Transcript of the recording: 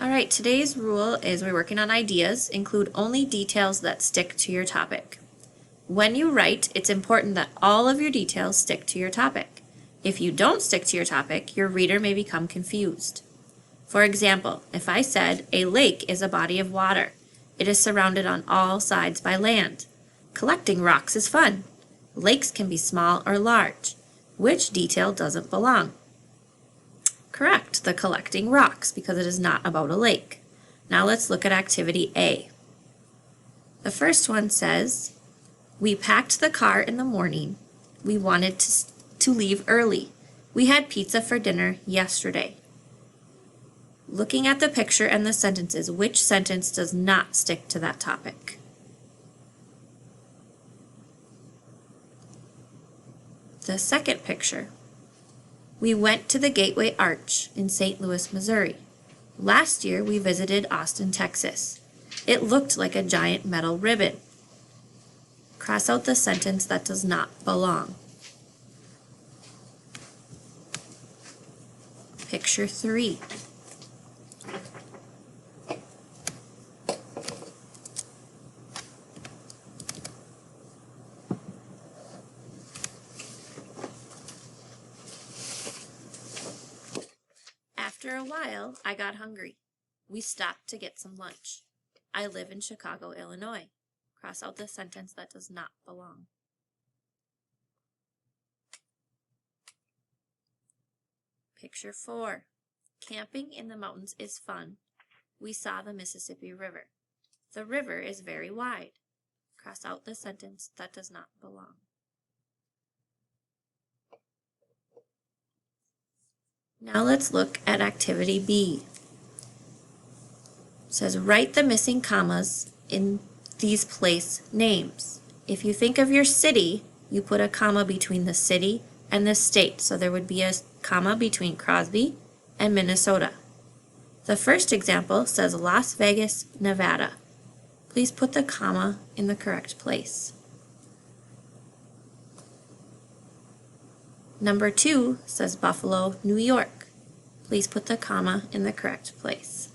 All right, today's rule is we're working on ideas. Include only details that stick to your topic. When you write, it's important that all of your details stick to your topic. If you don't stick to your topic, your reader may become confused. For example, if I said, a lake is a body of water. It is surrounded on all sides by land. Collecting rocks is fun. Lakes can be small or large. Which detail doesn't belong? Correct, the collecting rocks, because it is not about a lake. Now let's look at activity A. The first one says, we packed the car in the morning. We wanted to leave early. We had pizza for dinner yesterday. Looking at the picture and the sentences, which sentence does not stick to that topic? The second picture. We went to the Gateway Arch in St. Louis, Missouri. Last year we visited Austin, Texas. It looked like a giant metal ribbon. Cross out the sentence that does not belong. Picture 3. After a while, I got hungry. We stopped to get some lunch. I live in Chicago, Illinois. Cross out the sentence that does not belong. Picture 4. Camping in the mountains is fun. We saw the Mississippi River. The river is very wide. Cross out the sentence that does not belong. Now let's look at activity B. It says write the missing commas in these place names. If you think of your city, you put a comma between the city and the state, so there would be a comma between Crosby and Minnesota. The first example says Las Vegas, Nevada. Please put the comma in the correct place. Number 2 says Buffalo, New York. Please put the comma in the correct place.